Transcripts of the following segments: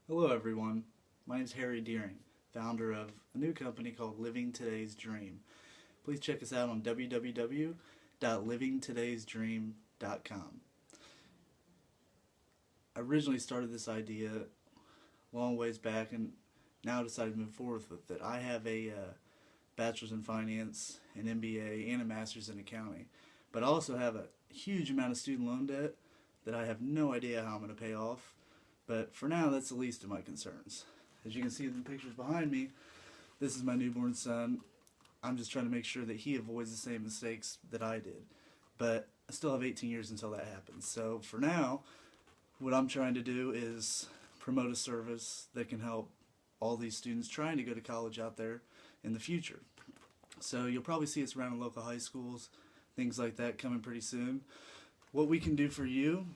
Hello everyone, my name is Harry Deering, founder of a new company called Living Today's Dream. Please check us out on www.livingtodaysdream.com. I originally started this idea a long ways back and now decided to move forward with it. I have a bachelor's in finance, an MBA, and a master's in accounting, but I also have a huge amount of student loan debt that I have no idea how I'm going to pay off. But for now, that's the least of my concerns. As you can see in the pictures behind me, this is my newborn son. I'm just trying to make sure that he avoids the same mistakes that I did. But I still have 18 years until that happens. So for now, what I'm trying to do is promote a service that can help all these students trying to go to college out there in the future. So you'll probably see us around in local high schools, things like that coming pretty soon. What we can do for you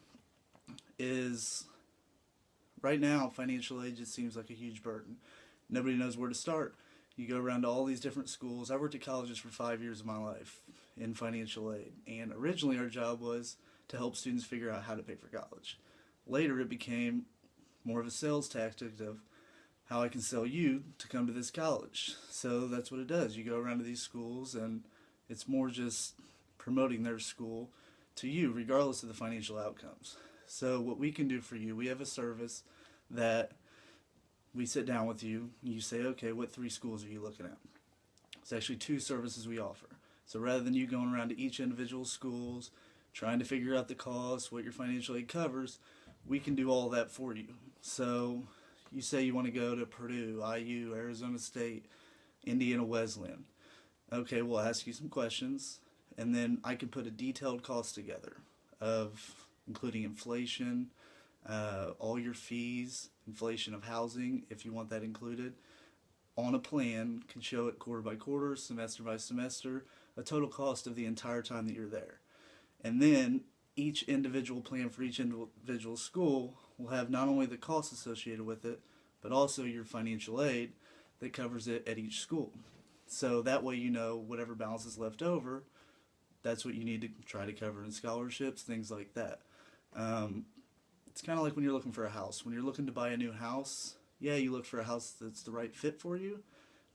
is, right now, financial aid just seems like a huge burden. Nobody knows where to start. You go around to all these different schools. I worked at colleges for 5 years of my life in financial aid, and originally our job was to help students figure out how to pay for college. Later it became more of a sales tactic of how I can sell you to come to this college. So that's what it does. You go around to these schools and it's more just promoting their school to you regardless of the financial outcomes. So what we can do for you, we have a service that we sit down with you, and you say, okay, what 3 schools are you looking at? It's actually 2 services we offer. So rather than you going around to each individual schools, trying to figure out the cost, what your financial aid covers, we can do all that for you. So you say you want to go to Purdue, IU, Arizona State, Indiana Wesleyan. Okay, we'll ask you some questions, and then I can put a detailed cost together of including inflation, all your fees, inflation of housing, if you want that included, on a plan, can show it quarter by quarter, semester by semester, a total cost of the entire time that you're there. And then each individual plan for each individual school will have not only the costs associated with it, but also your financial aid that covers it at each school. So that way you know whatever balance is left over, that's what you need to try to cover in scholarships, things like that. It's kind of like when you're looking for a house. When you're looking to buy a new house, yeah, you look for a house that's the right fit for you,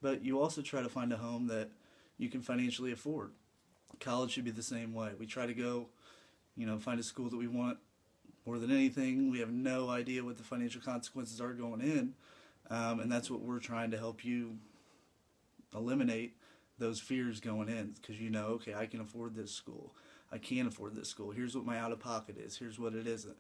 but you also try to find a home that you can financially afford. College should be the same way. We try to go, find a school that we want more than anything. We have no idea what the financial consequences are going in, and that's what we're trying to help you eliminate, those fears going in, because okay, I can afford this school. I can't afford this school. Here's what my out-of-pocket is. Here's what it isn't.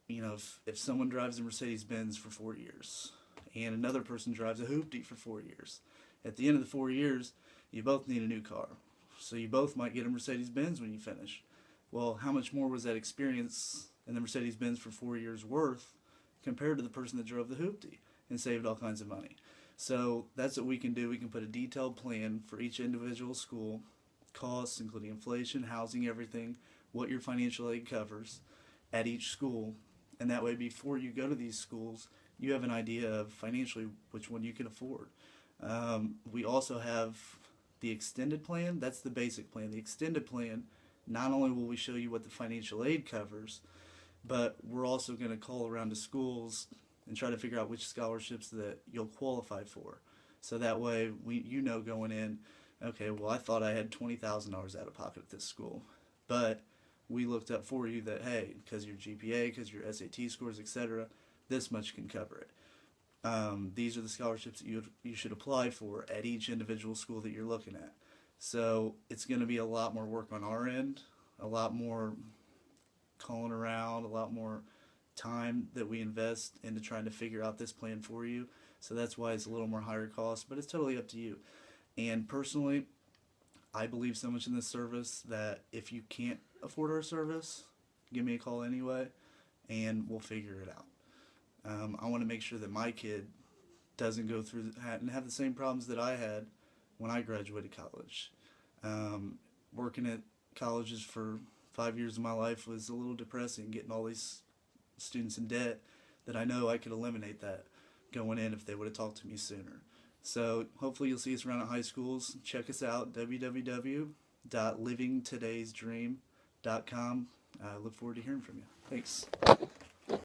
If someone drives a Mercedes-Benz for 4 years and another person drives a Hoopty for 4 years, at the end of the 4 years, you both need a new car. So you both might get a Mercedes-Benz when you finish. Well, how much more was that experience in the Mercedes-Benz for 4 years worth compared to the person that drove the Hoopty and saved all kinds of money? So that's what we can do. We can put a detailed plan for each individual school, costs, including inflation, housing, everything, what your financial aid covers at each school. And that way, before you go to these schools, you have an idea of financially which one you can afford. We also have the extended plan. That's the basic plan. The extended plan, not only will we show you what the financial aid covers, but we're also going to call around to schools and try to figure out which scholarships that you'll qualify for. So that way, going in, okay, well, I thought I had $20,000 out of pocket at this school, but we looked up for you that, hey, because your GPA, because your SAT scores, etc., this much can cover it. These are the scholarships that you should apply for at each individual school that you're looking at. So it's going to be a lot more work on our end, a lot more calling around, a lot more time that we invest into trying to figure out this plan for you. So that's why it's a little more higher cost, but it's totally up to you. And personally, I believe so much in this service that if you can't afford our service, give me a call anyway, and we'll figure it out. I want to make sure that my kid doesn't go through and have the same problems that I had when I graduated college. Working at colleges for 5 years of my life was a little depressing, getting all these students in debt that I know I could eliminate that going in if they would have talked to me sooner. So hopefully you'll see us around at high schools. Check us out, www.livingtodaysdream.com. I look forward to hearing from you. Thanks.